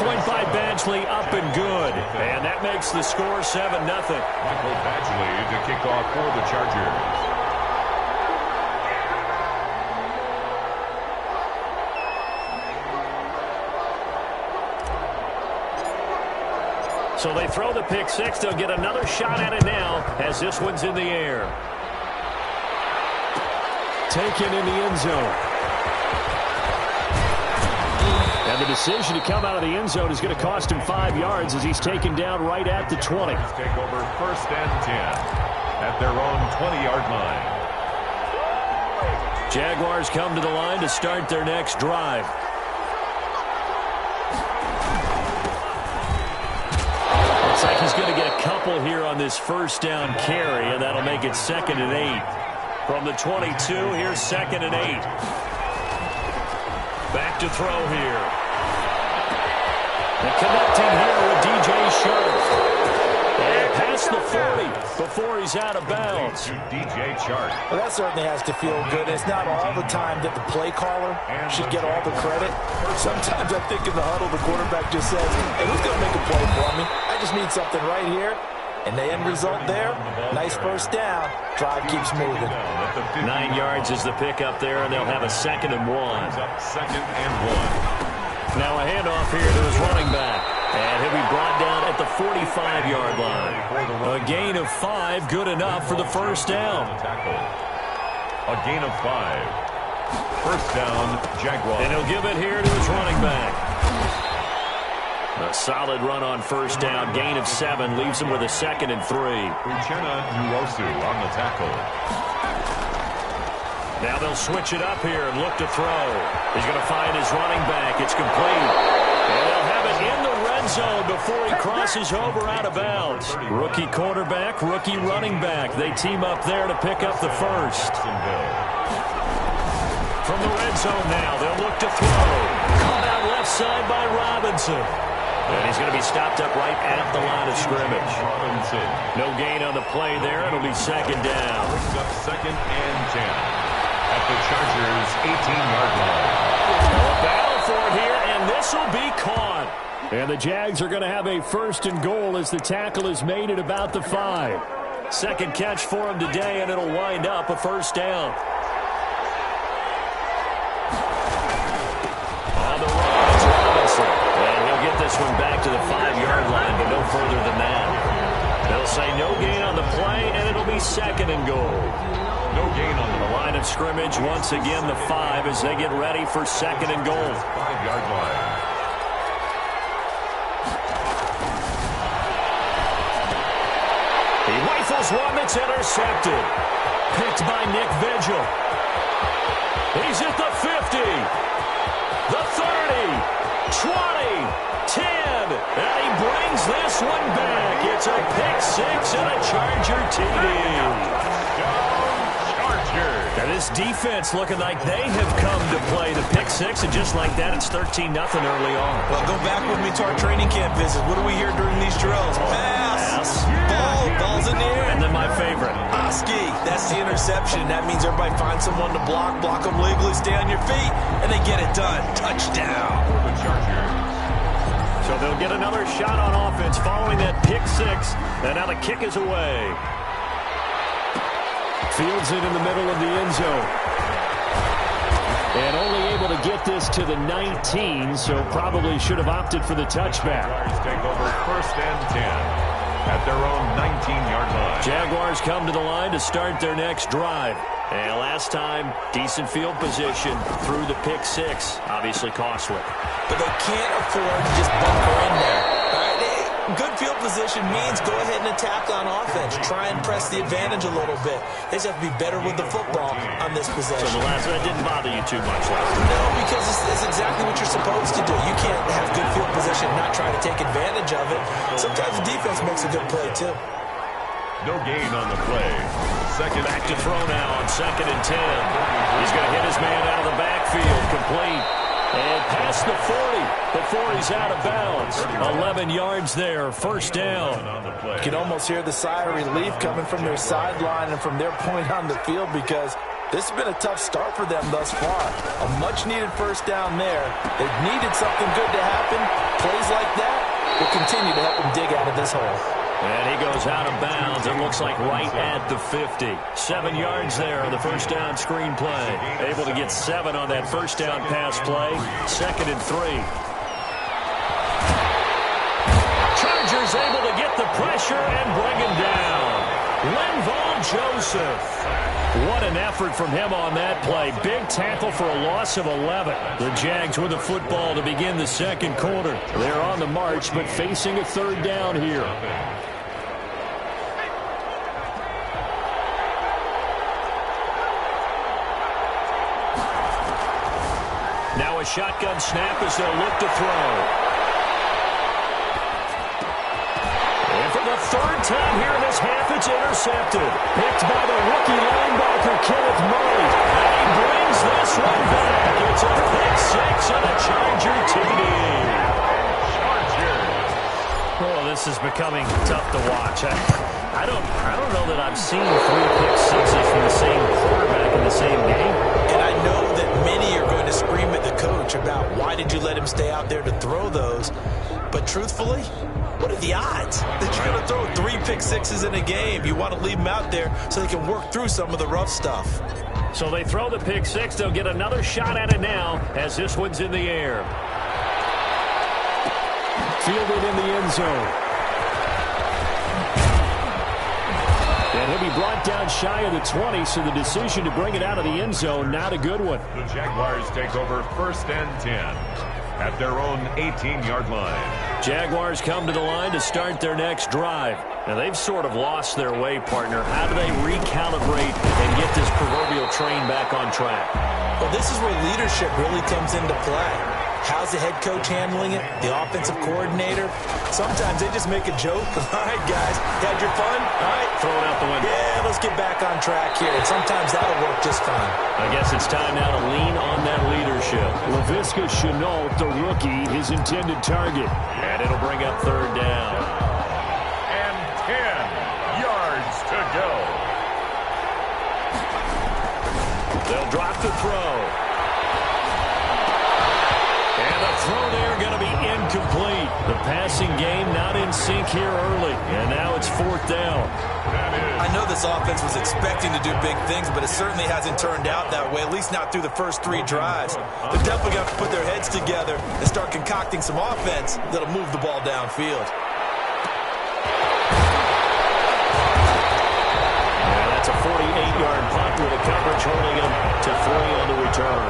point by Badgley, up and good. And that makes the score 7-0. Michael Badgley to kick off for the Chargers. So they throw the pick six. They'll get another shot at it now as this one's in the air. Taken in the end zone. And the decision to come out of the end zone is going to cost him 5 yards as he's taken down right at the 20. Take over 1st and 10 at their own 20-yard line. Jaguars come to the line to start their next drive. Looks like he's going to get a couple here on this first down carry, and that'll make it 2nd and 8. From the 22, here's 2nd and 8. Back to throw here. And connecting here with DJ Sharp. And past the 40 before he's out of bounds. DJ Sharp. Well, that certainly has to feel good. It's not all the time that the play caller should get all the credit. Sometimes I think in the huddle, the quarterback just says, hey, who's going to make a play for me? I just need something right here. And the end result there, nice first down. Drive keeps moving. 9 yards is the pickup there, and they'll have a 2nd and 1. 2nd and 1. Now a handoff here to his running back. And he'll be brought down at the 45-yard line. A gain of 5, good enough for the first down. A gain of 5. First down, Jaguars. And he'll give it here to his running back. A solid run on first down. Gain of 7 leaves him with a 2nd and 3. Uchenna Nwosu on the tackle. Now they'll switch it up here and look to throw. He's going to find his running back. It's complete. And they'll have it in the red zone before he crosses over out of bounds. Rookie quarterback, rookie running back. They team up there to pick up the first. From the red zone now, they'll look to throw. Caught out left side by Robinson. And he's going to be stopped up right at the line of scrimmage. No gain on the play there. It'll be 2nd down. 2nd and 10 at the Chargers' 18-yard line. Battle for it here, and this will be caught. And the Jags are going to have a 1st and goal as the tackle is made at about the 5. Second catch for him today, and it'll wind up a first down. On the run, it's Robinson. And he'll get this one back to the 5-yard line, but no further than that. They'll say no gain on the play, and it'll be 2nd and goal. No gain on the line of scrimmage. Once again, the 5 as they get ready for 2nd and goal. 5-yard line. He rifles one that's intercepted. Picked by Nick Vigil. He's at the 50. The 30. 20. 10. And he brings this one back. It's a pick six and a Charger TD. And this defense looking like they have come to play the pick six, and just like that, it's 13-0 early on. Well, go back with me to our training camp visit. What do we hear during these drills? Pass. Ball's in the air. And then my favorite. Oski. That's the interception. That means everybody finds someone to block them legally, stay on your feet, and they get it done. Touchdown. For the Chargers. So they'll get another shot on offense following that pick six, and now the kick is away. Fields it in the middle of the end zone. And only able to get this to the 19, so probably should have opted for the touchback. Jaguars take over 1st and 10 at their own 19-yard line. Jaguars come to the line to start their next drive. And last time, decent field position through the pick six. Obviously costly. But they can't afford to just bunker in there. All right? Good field position means go ahead and attack on offense. Try and press the advantage a little bit. They just have to be better with the football on this possession. So the last one didn't bother you too much last time? No, because it's exactly what you're supposed to do. You can't have good field position and not try to take advantage of it. Sometimes the defense makes a good play, too. No gain on the play. Second. Back to throw now on 2nd and 10. He's going to hit his man out of the backfield. Complete. And past the 40 before he's out of bounds. 11 yards there. First down. You can almost hear the sigh of relief coming from their sideline and from their point on the field, because this has been a tough start for them thus far. A much-needed first down there. They've needed something good to happen. Plays like will continue to help him dig out of this hole. And he goes out of bounds. It looks like right at the 50. 7 yards there on the first down screen play. Able to get 7 on that first down pass play. 2nd and 3. Chargers able to get the pressure and bring him down. Linval Joseph. What an effort from him on that play. Big tackle for a loss of 11. The Jags with the football to begin the second quarter. They're on the march, but facing a 3rd down here. Now a shotgun snap as they'll look to throw. For the 3rd time here in this half, it's intercepted. Picked by the rookie linebacker, Kenneth Murray. And he brings this one back. It's a pick 6 on a Charger TD. Oh, this is becoming tough to watch. I don't know that I've seen 3 pick 6s from the same quarterback in the same game. And I know that many are going to scream at the coach about why did you let him stay out there to throw those. But truthfully, what are the odds that you're going to throw 3 pick 6s in a game? You want to leave them out there so they can work through some of the rough stuff. So they throw the pick 6. They'll get another shot at it now as this one's in the air. Fielded in the end zone. And he'll be brought down shy of the 20, so the decision to bring it out of the end zone, not a good one. The Jaguars take over 1st and 10 at their own 18-yard line. Jaguars come to the line to start their next drive. Now, they've sort of lost their way, partner. How do they recalibrate and get this proverbial train back on track? Well, this is where leadership really comes into play. How's the head coach handling it? The offensive coordinator? Sometimes they just make a joke. All right, guys, had your fun? All right. Throw it out the window. Yeah, let's get back on track here. And sometimes that'll work just fine. I guess it's time now to lean on that leadership. Laviska Shenault, the rookie, his intended target. And it'll bring up 3rd down. And 10 yards to go. They'll drop the throw. And the throw there going to be incomplete. The passing game not in sync here early. And now it's 4th down. I know this offense was expecting to do big things, but it certainly hasn't turned out that way, at least not through the first 3 drives. They're definitely going to put their heads together and start concocting some offense that'll move the ball downfield. And that's a 48-yard punt with a coverage holding him to 3 on the return.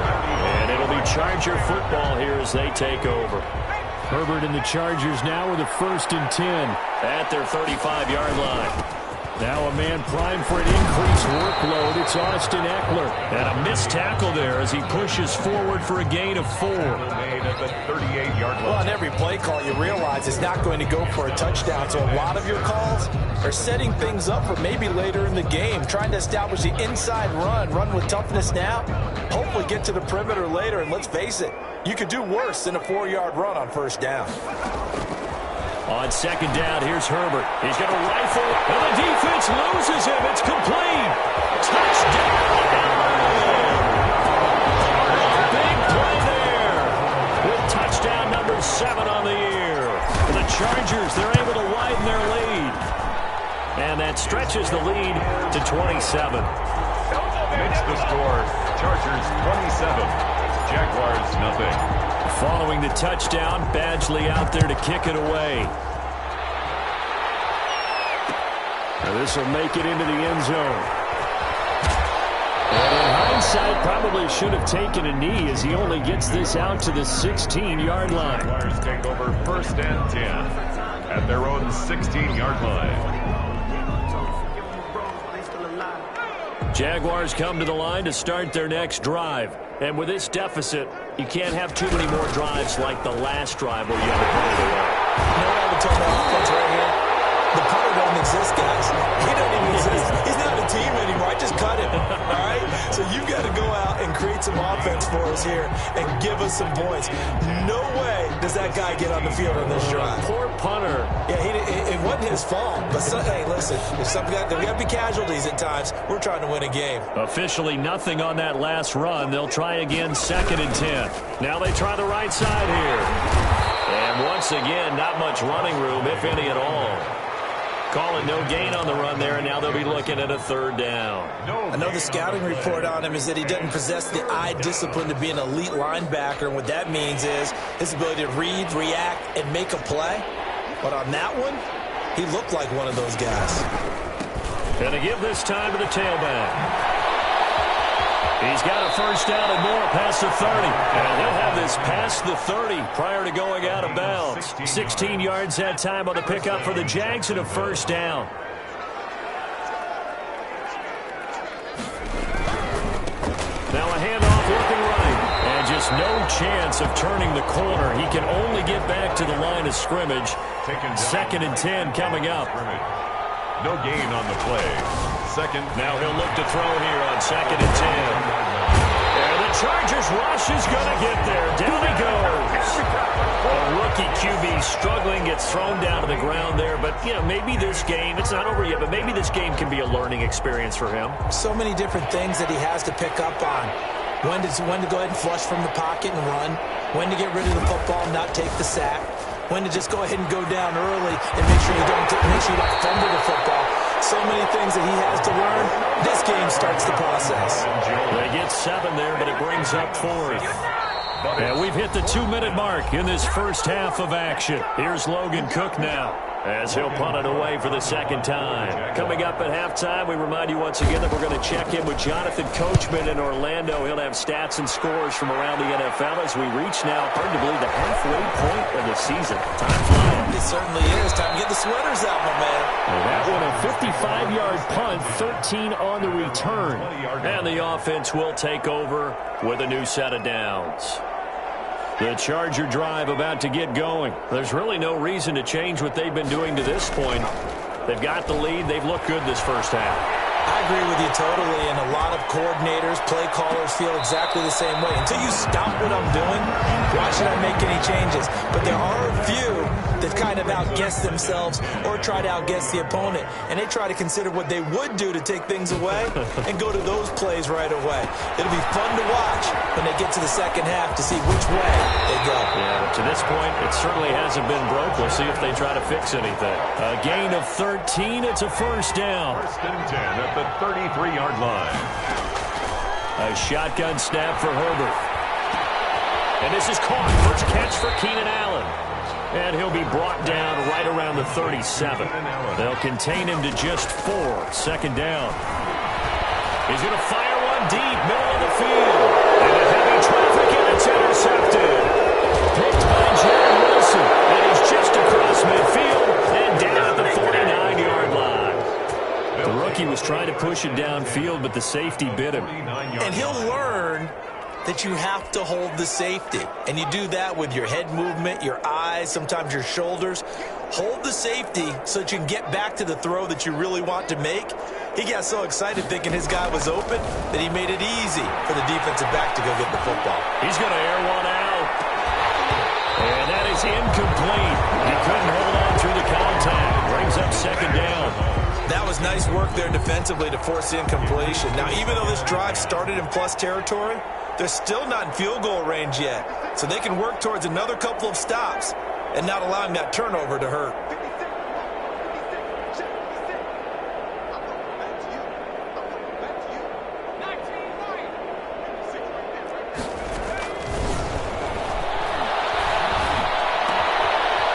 And it'll be Charger football here as they take over. Herbert and the Chargers now with a 1st and 10 at their 35-yard line. Now a man primed for an increased workload. It's Austin Eckler. And a missed tackle there as he pushes forward for a gain of 4. Made at the 38-yard line. Well, on every play call, you realize it's not going to go for a touchdown. So a lot of your calls are setting things up for maybe later in the game, trying to establish the inside run with toughness now, hopefully get to the perimeter later. And let's face it, you could do worse than a 4-yard run on 1st down. On 2nd down, here's Herbert. He's going to rifle, and the defense loses him. It's complete. Touchdown! Big play there. With touchdown number 7 on the year. The Chargers, they're able to widen their lead. And that stretches the lead to 27. Makes the score. Chargers 27. Jaguars nothing. Following the touchdown, Badgley out there to kick it away. Now this will make it into the end zone. And in hindsight, probably should have taken a knee as he only gets this out to the 16-yard line. Jaguars take over 1st and 10 at their own 16-yard line. Jaguars come to the line to start their next drive. And with this deficit, you can't have too many more drives like the last drive where you had to put it away. You know what I would tell my offense right here? The punter doesn't exist, guys. He doesn't even exist. He's not a team anymore. I just cut him. All right? So you've got to go out and create some offense for us here and give us some points. No way does that guy get on the field on this drive. Poor punter. Yeah, it wasn't his fault. But, hey, listen, there's got to be casualties at times. We're trying to win a game. Officially nothing on that last run. They'll try again 2nd and 10. Now they try the right side here. And once again, not much running room, if any at all. Calling no gain on the run there, and now they'll be looking at a third down. I know the scouting report on him is that he doesn't possess the eye discipline to be an elite linebacker, and what that means is his ability to read, react, and make a play. But on that one, he looked like one of those guys. And to give this time to the tailback. He's got a first down and more past the 30. And he'll have this past the 30 prior to going out of bounds. 16 yards that time on the pickup for the Jags and a first down. Now a handoff looking right. And just no chance of turning the corner. He can only get back to the line of scrimmage. 2nd and 10 coming up. No gain on the play. Second. Now he'll look to throw here on 2nd and 10. And the Chargers rush is going to get there. Down he goes. A rookie QB struggling, gets thrown down to the ground there. But, you know, maybe this game, it's not over yet, but maybe this game can be a learning experience for him. So many different things that he has to pick up on. When to go ahead and flush from the pocket and run. When to get rid of the football and not take the sack. When to just go ahead and go down early and make sure you don't fumble the football. So many things that he has to learn. This game starts the process. They get 7 there, but it brings up 4th. And we've hit the 2-minute mark in this first half of action. Here's Logan Cook now as he'll punt it away for the second time. Coming up at halftime, we remind you once again that we're going to check in with Jonathan Coachman in Orlando. He'll have stats and scores from around the NFL as we reach now, hard to believe, the halfway point of the season. Time flying. It certainly is. Time to get the sweaters out, my man. And that one, a 55-yard punt, 13 on the return. And the offense will take over with a new set of downs. The Charger drive about to get going. There's really no reason to change what they've been doing to this point. They've got the lead. They've looked good this first half. I agree with you totally, and a lot of coordinators, play callers feel exactly the same way. Until you stop what I'm doing, why should I make any changes? But there are a few that kind of outguess themselves or try to outguess the opponent, and they try to consider what they would do to take things away and go to those plays right away. It'll be fun to watch when they get to the second half to see which way they go. Yeah, but to this point, it certainly hasn't been broke. We'll see if they try to fix anything. A gain of 13. It's a first down. 1st and 10 at the 33-yard line. A shotgun snap for Herbert. And this is caught. First catch for Keenan Allen. And he'll be brought down right around the 37. They'll contain him to just 4. 2nd down. He's going to fire one deep, middle of the field. And a heavy traffic, and it's intercepted. Picked by Jared Wilson. And he's just across midfield and down at the 49-yard line. The rookie was trying to push it downfield, but the safety bit him. And he'll learn that you have to hold the safety. And you do that with your head movement, your eyes, sometimes your shoulders. Hold the safety so that you can get back to the throw that you really want to make. He got so excited thinking his guy was open that he made it easy for the defensive back to go get the football. He's going to air one out. And that is incomplete. He couldn't hold on through the contact. Brings up 2nd down. That was nice work there defensively to force the incompletion. Now, even though this drive started in plus territory, they're still not in field goal range yet. So they can work towards another couple of stops and not allowing that turnover to hurt.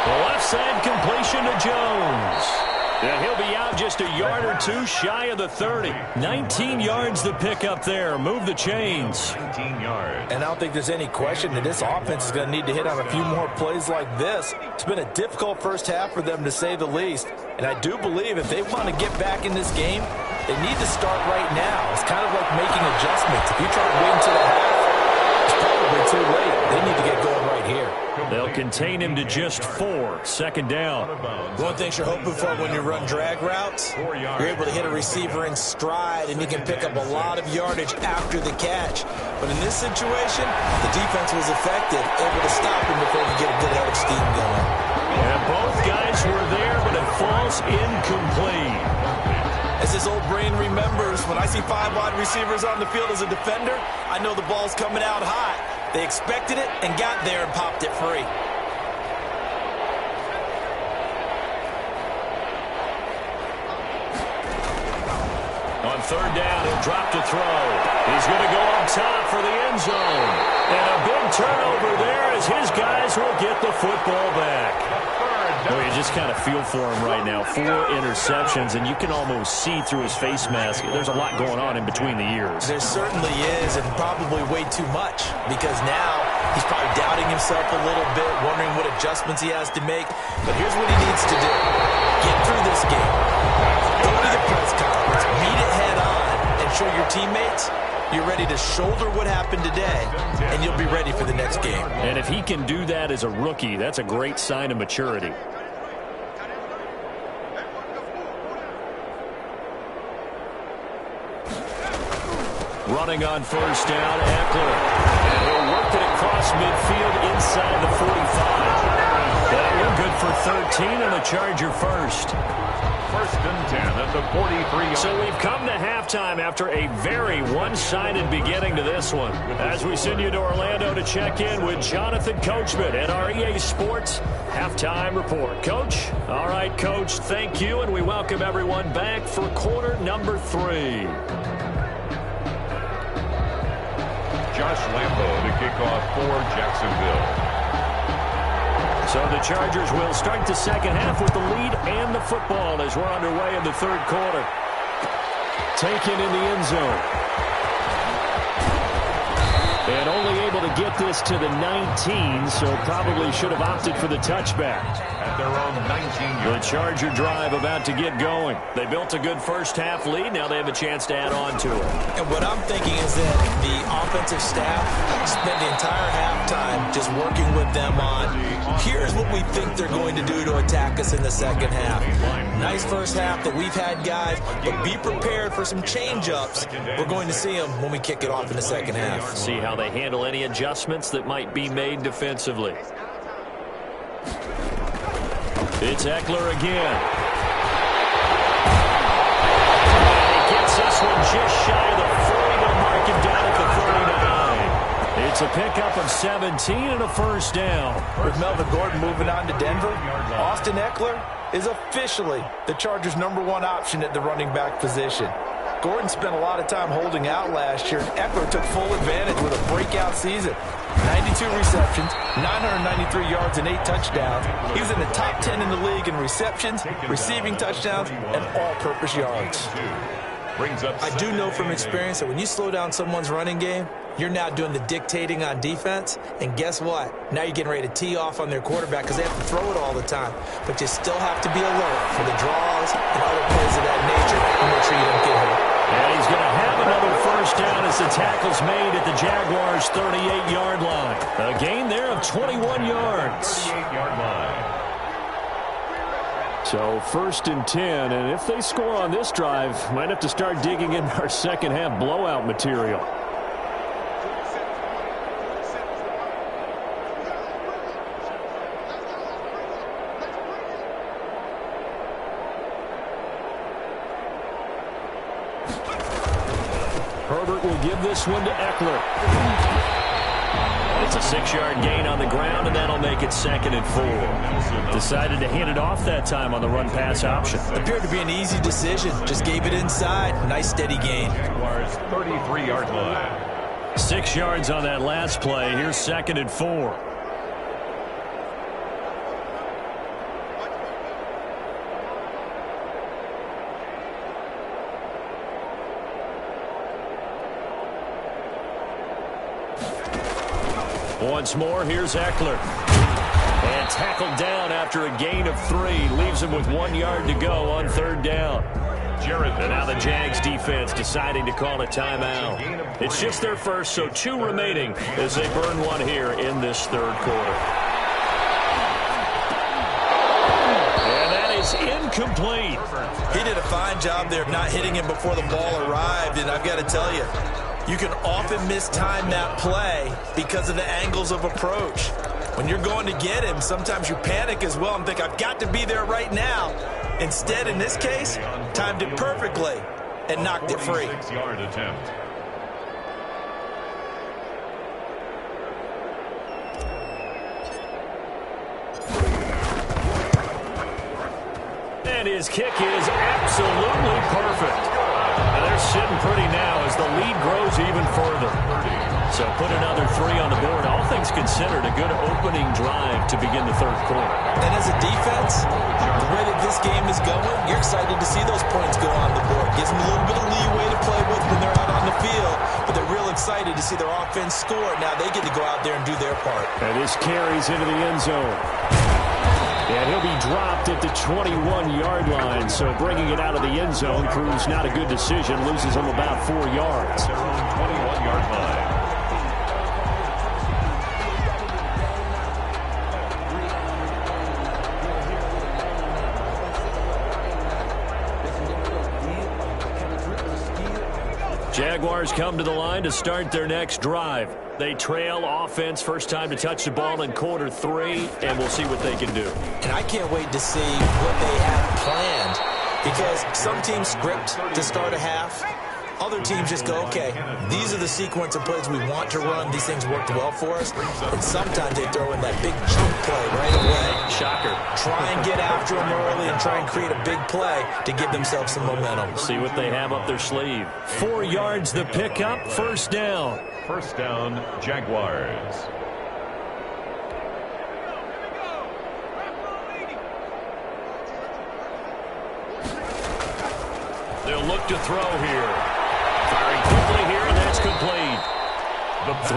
The left side completion to Jones. And he'll be out just a yard or two shy of the 30. 19 yards to pick up there. Move the chains. 19 yards. And I don't think there's any question that this offense is going to need to hit on a few more plays like this. It's been a difficult first half for them, to say the least. And I do believe if they want to get back in this game, they need to start right now. It's kind of like making adjustments. If you try to wait until the half, it's probably too late. They need to get going right here. They'll contain him to just 4. 2nd down. One thing you're hoping for when you run drag routes, you're able to hit a receiver in stride, and you can pick up a lot of yardage after the catch. But in this situation, the defense was effective, able to stop him before he could get a good head of steam going. And both guys were there, but it falls incomplete. As his old brain remembers, when I see 5 wide receivers on the field as a defender, I know the ball's coming out hot. They expected it and got there and popped it free. third down, he'll drop to throw. He's going to go up top for the end zone. And a big turnover there as his guys will get the football back. Well, you just kind of feel for him right now. 4 interceptions, and you can almost see through his face mask. There's a lot going on in between the ears. There certainly is, and probably way too much, because now he's probably doubting himself a little bit, wondering what adjustments he has to make. But here's what he needs to do. Get through this game. Go to the press conference. Meet it head on and show your teammates you're ready to shoulder what happened today, and you'll be ready for the next game. And if he can do that as a rookie, that's a great sign of maturity. Running on first down, Eckler. And he'll work it across midfield inside the 45. That one good for 13 and a Charger first. First and 10 at the 43. So we've come to halftime after a very one-sided beginning to this one. As we send you to Orlando to check in with Jonathan Coachman at our EA Sports Halftime Report. Coach? All right, Coach, thank you, and we welcome everyone back for quarter number 3. Josh Lambo to kick off for Jacksonville. So the Chargers will start the second half with the lead and the football as we're underway in the third quarter. Taken in the end zone. And only able to get this to the 19, so probably should have opted for the touchback. At their own 19-yard. The Charger drive about to get going. They built a good first-half lead. Now they have a chance to add on to it. And what I'm thinking is that the offensive staff spent the entire halftime just working with them on, here's what we think they're going to do to attack us in the second half. Nice first half that we've had, guys, but be prepared for some change-ups. We're going to see them when we kick it off in the second half. See how they handle any adjustments that might be made defensively. It's Eckler again. And he gets this one just shy of the 40. They'll mark him down at the 39. It's a pickup of 17 and a first down. With Melvin Gordon moving on to Denver, Austin Eckler is officially the Chargers' #1 option at the running back position. Gordon spent a lot of time holding out last year. Eckler took full advantage with a breakout season. 92 receptions, 993 yards, and 8 touchdowns. He was in the top 10 in the league in receptions, receiving touchdowns, and all-purpose yards. I do know from experience that when you slow down someone's running game, you're now doing the dictating on defense, and guess what? Now you're getting ready to tee off on their quarterback because they have to throw it all the time. But you still have to be alert for the draws and other plays of that nature and make sure you don't get hurt. And he's going to have another first down as the tackle's made at the Jaguars' 38-yard line. A gain there of 21 yards. 38-yard line. So first and 10, and if they score on this drive, might have to start digging in our second half blowout material. Herbert will give this one to Eckler. It's a 6-yard gain on the ground, and that'll make it 2nd and 4. Decided to hand it off that time on the run-pass option. Appeared to be an easy decision. Just gave it inside. Nice, steady gain. Jaguars 33-yard line. 6 yards on that last play. Here's 2nd and 4. Once more, here's Eckler. And tackled down after a gain of 3. Leaves him with 1 yard to go on 3rd down. And now the Jags defense deciding to call a timeout. It's just their first, so 2 remaining as they burn 1 here in this 3rd quarter. And that is incomplete. He did a fine job there of not hitting him before the ball arrived, and I've got to tell you, you can often mistime that play because of the angles of approach. When you're going to get him, sometimes you panic as well and think, I've got to be there right now. Instead, in this case, timed it perfectly and knocked it free. 46-yard attempt. And his kick is absolutely perfect. And They're sitting pretty now as the lead grows even further. So put another 3 on the board. All things considered, a good opening drive to begin the third quarter. And as a defense, the way that this game is going, you're excited to see those points go on the board. Gives them a little bit of leeway to play with when they're out on the field, but they're real excited to see their offense score. Now they get to go out there and do their part. And this carries into the end zone. And he'll be dropped at the 21-yard line, so bringing it out of the end zone proves not a good decision. Loses him about 4 yards. 21-yard line. Jaguars come to the line to start their next drive. They trail offense, first time to touch the ball in quarter 3, and we'll see what they can do. And I can't wait to see what they have planned, because some teams script to start a half. Other teams just go, okay, these are the sequence of plays we want to run. These things worked well for us. And sometimes they throw in that big jump play right away. Shocker. Try and get after them early and try and create a big play to give themselves some momentum. See what they have up their sleeve. 4 yards the pickup, first down. First down, Jaguars. They'll look to throw here. Firing quickly here, and that's complete.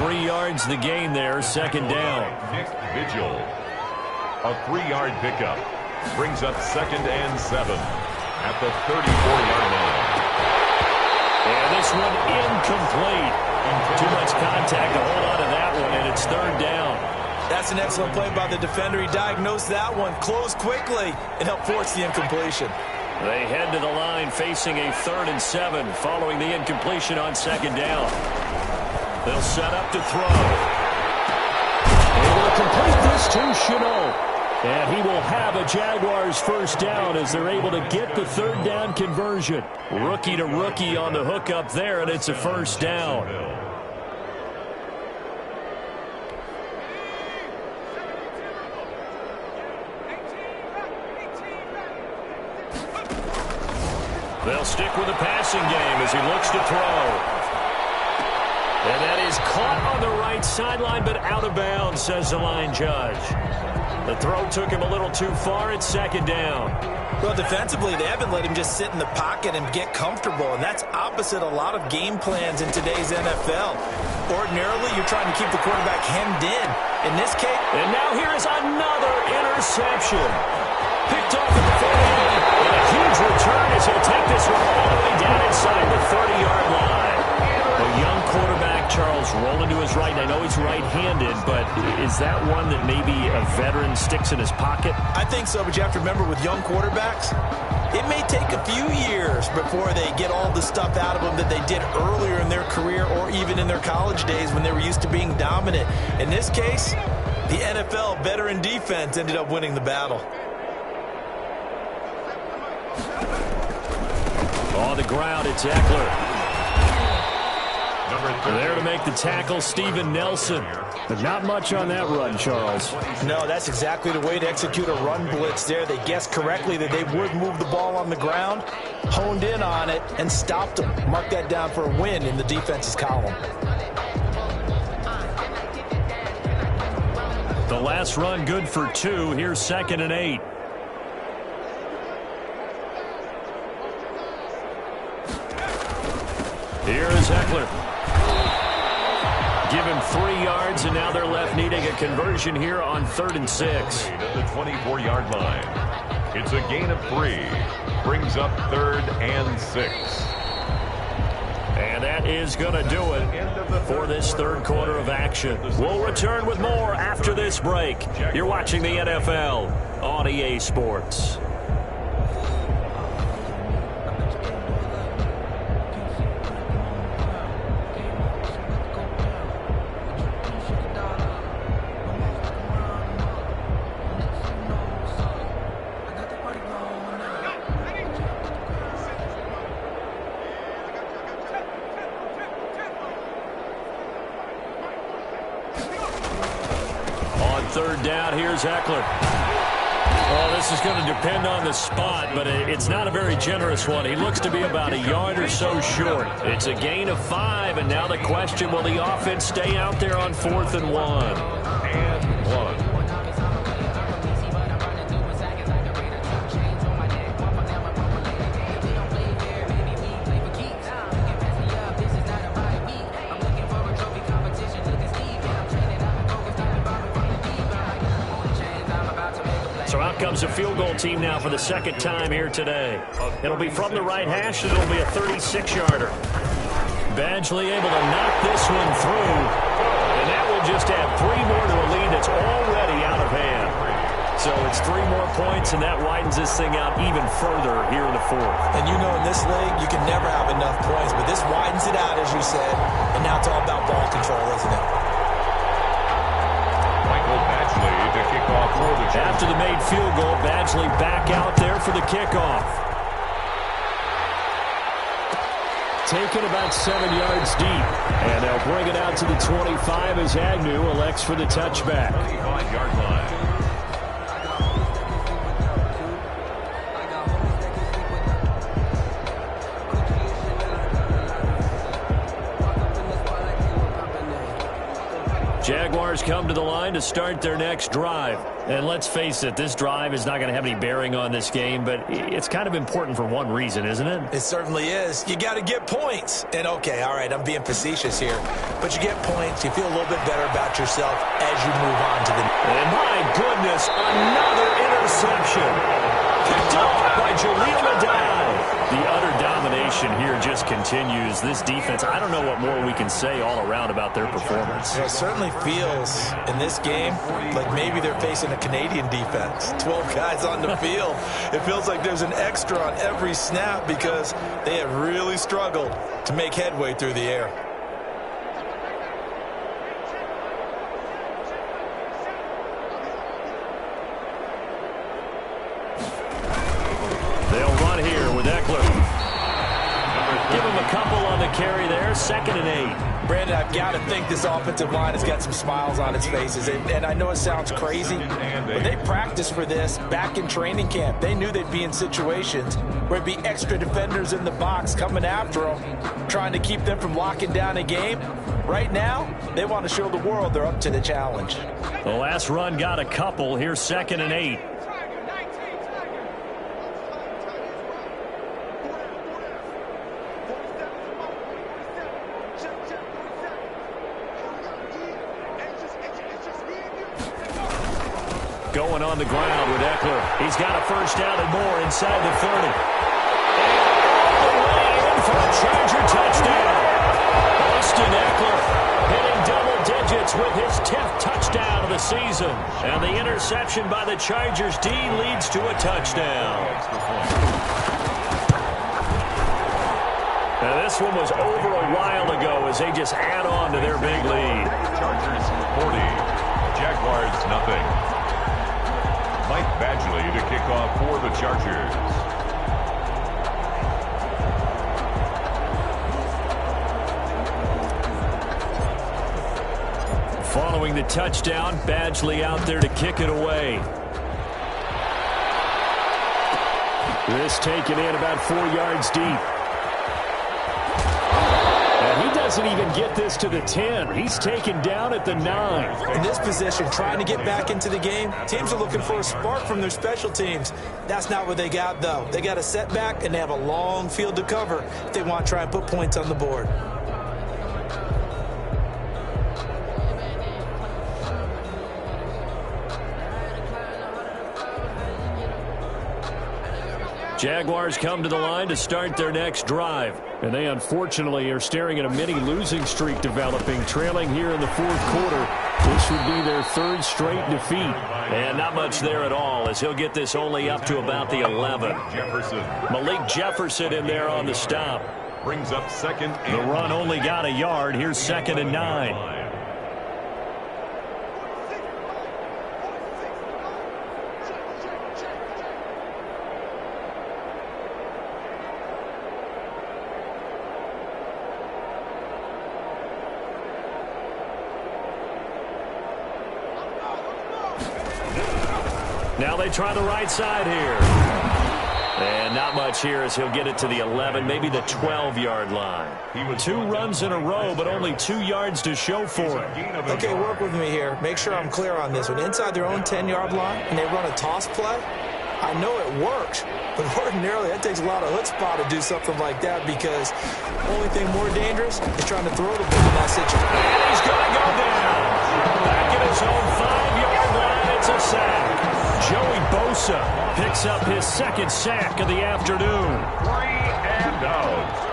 3 yards the gain there, second down. Nick Vigil. A 3-yard pickup. Brings up 2nd and 7 at the 34-yard line. And this one incomplete. Too much contact to hold on to that one, and it's third down. That's an excellent play by the defender. He diagnosed that one, closed quickly, and helped force the incompletion. They head to the line facing a 3rd and 7 following the incompletion on second down. They'll set up to throw. They will complete this to Chenault. And he will have a Jaguars first down as they're able to get the third down conversion. Rookie to rookie on the hook up there, and it's a first down. They'll stick with the passing game as he looks to throw. And that is caught on the right sideline, but out of bounds, says the line judge. The throw took him a little too far. It's second down. Well, defensively, they haven't let him just sit in the pocket and get comfortable, and that's opposite a lot of game plans in today's NFL. Ordinarily, you're trying to keep the quarterback hemmed in. In this case... And now here is another interception. Picked off at the 48, and a huge return as he'll take this one all the way down inside the 30-yard line. A young quarterback, Charles, rolling to his right. I know he's right-handed, but is that one that maybe a veteran sticks in his pocket? I think so, but you have to remember with young quarterbacks, it may take a few years before they get all the stuff out of them that they did earlier in their career or even in their college days when they were used to being dominant. In this case, the NFL veteran defense ended up winning the battle. On the ground, it's Eckler. There to make the tackle, Steven Nelson. But not much on that run, Charles. No, that's exactly the way to execute a run blitz there. They guessed correctly that they would move the ball on the ground, honed in on it, and stopped them. Mark that down for a win in the defense's column. The last run good for 2. Here's 2nd and 8. Here is Eckler. Give him 3 yards, and now they're left needing a conversion here on 3rd and 6. At the 24-yard line. It's a gain of 3. Brings up 3rd and 6. And that is going to do it for this third quarter of action. We'll return with more after this break. You're watching the NFL on EA Sports. Third down, here's Eckler. Oh, this is going to depend on the spot, but it's not a very generous one. He looks to be about a yard or so short. It's a gain of 5, and now the question, will the offense stay out there on 4th and 1? And 1. So out comes a field goal team now for the second time here today. It'll be from the right hash, and it'll be a 36-yarder. Badgley able to knock this one through, and that will just add 3 more to a lead that's already out of hand. So it's 3 more points, and that widens this thing out even further here in the 4th. And you know in this league, you can never have enough points, but this widens it out, as you said, and now it's all about ball control, isn't it? To kick off for the Chargers. After the made field goal, Badgley back out there for the kickoff. Taken about 7 yards deep. And they'll bring it out to the 25 as Agnew elects for the touchback. 25-yard line. Jaguars come to the line to start their next drive. And let's face it, this drive is not going to have any bearing on this game, but it's kind of important for one reason, isn't it? It certainly is. You got to get points. And, okay, all right, I'm being facetious here. But you get points, you feel a little bit better about yourself as you move on to the... And my goodness, another interception. Picked off by Jaleel Madai. The utter domination here just continues. This defense, I don't know what more we can say all around about their performance. It certainly feels in this game like maybe they're facing a Canadian defense. 12 guys on the field. It feels like there's an extra on every snap because they have really struggled to make headway through the air. They'll run here with Eckler. Give him a couple on the carry there. 2nd and 8. Brandon, I've got to think this offensive line has got some smiles on its faces. And I know it sounds crazy, but they practiced for this back in training camp. They knew they'd be in situations where there'd be extra defenders in the box coming after them, trying to keep them from locking down a game. Right now, they want to show the world they're up to the challenge. The last run got a couple. Here's 2nd and 8. Going on the ground with Eckler. He's got a first down and more inside the 30. And all the way in for a Charger touchdown. Austin Eckler hitting double digits with his 10th touchdown of the season. And the interception by the Chargers D leads to a touchdown. Now this one was over a while ago as they just add on to their big lead. Chargers 40, Jaguars nothing. Mike Badgley to kick off for the Chargers. Following the touchdown, Badgley out there to kick it away. This taken in about 4 yards deep. And he doesn't even get this to the 10. He's taken down at the 9. In this position, trying to get back into the game, teams are looking for a spark from their special teams. That's not what they got, though. They got a setback, and they have a long field to cover if they want to try and put points on the board. Jaguars come to the line to start their next drive. And they unfortunately are staring at a mini losing streak developing, trailing here in the 4th quarter. This would be their 3rd straight defeat. And not much there at all as he'll get this only up to about the 11. Malik Jefferson in there on the stop. Brings up 2nd. The run only got a yard. Here's 2nd and 9. Now they try the right side here. And not much here as he'll get it to the 11, maybe the 12-yard line. 2 runs in a row, but only 2 yards to show for it. Okay, work with me here. Make sure I'm clear on this one. Inside their own 10-yard line, and they run a toss play, I know it works, but ordinarily that takes a lot of chutzpah to do something like that because the only thing more dangerous is trying to throw the ball in that situation. And he's going to go down. Back at his own 5-yard line, it's a sack. Joey Bosa picks up his 2nd sack of the afternoon. 3 and out.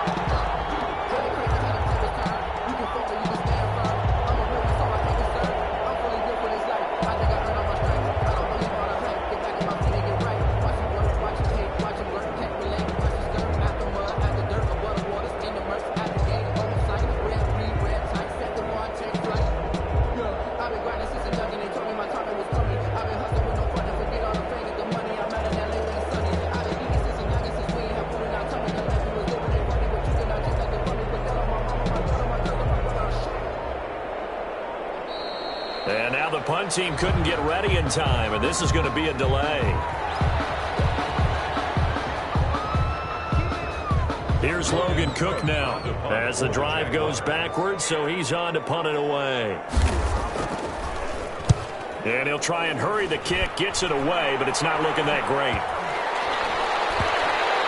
And now the punt team couldn't get ready in time, and this is going to be a delay. Here's Logan Cook now as the drive goes backwards, so he's on to punt it away. And he'll try and hurry the kick, gets it away, but it's not looking that great.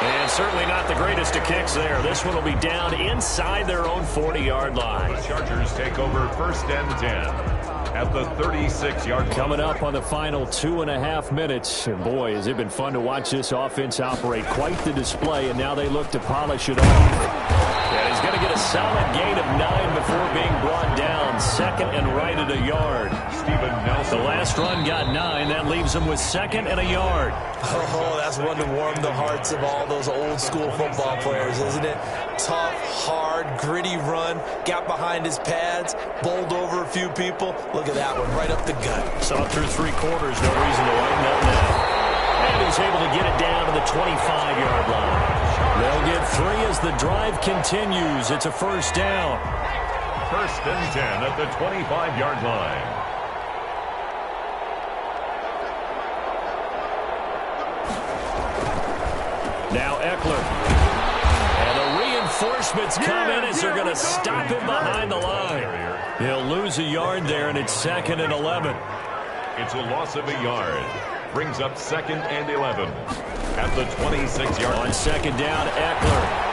And certainly not the greatest of kicks there. This one will be down inside their own 40-yard line. The Chargers take over 1st and 10. At the 36-yard line. Coming up on the final 2.5 minutes. And boy, has it been fun to watch this offense operate. Quite the display, and now they look to polish it off. And he's going to get a solid gain of 9 before being brought down. 2nd and right at a yard. Steven Nelson. The last run got 9. That leaves him with 2nd and a yard. Oh, that's one to warm the hearts of all those old-school football players, isn't it? Tough, hard, gritty run. Got behind his pads, bowled over a few people. Look at that one, right up the gut. Saw through 3 quarters, no reason to lighten up now. And he's able to get it down to the 25-yard line. They'll get 3 as the drive continues. It's a 1st down. 1st and 10 at the 25-yard line. Now Eckler. And the reinforcements come in as they're going to stop him behind the line. He'll lose a yard there, and it's 2nd and 11. It's a loss of a yard. Brings up 2nd and 11 at the 26-yard line. On 2nd down, Eckler.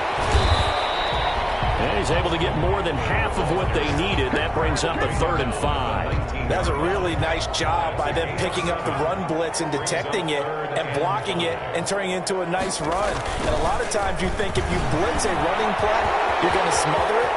And he's able to get more than half of what they needed. That brings up a 3rd and 5. That's a really nice job by them picking up the run blitz and detecting it and blocking it and turning it into a nice run. And a lot of times you think if you blitz a running play, you're going to smother it.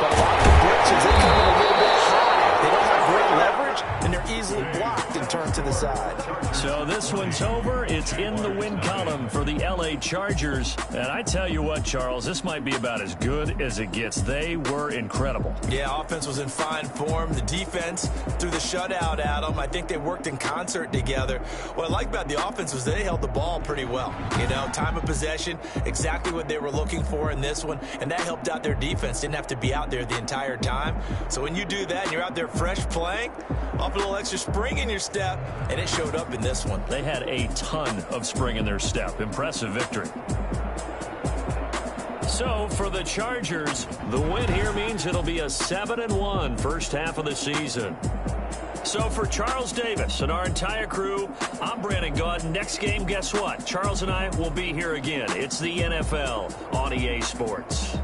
But a lot of the blitzes, they come in a little bit high. They don't have great leverage, and they're easily blocked and turned to the side. So this one's over. It's in the win column for the L.A. Chargers. And I tell you what, Charles, this might be about as good as it gets. They were incredible. Yeah, offense was in fine form. The defense threw the shutout at them. I think they worked in concert together. What I like about the offense was they held the ball pretty well. You know, time of possession, exactly what they were looking for in this one, and that helped out their defense. Didn't have to be out there the entire time. So when you do that and you're out there fresh playing, off a little extra spring in your step, and it showed up in this one. They had a ton of spring in their step. Impressive victory. So for the Chargers, the win here means it'll be a 7-1 first half of the season. So for Charles Davis and our entire crew, I'm Brandon Gaudin. Next game, guess what? Charles and I will be here again. It's the NFL on EA Sports.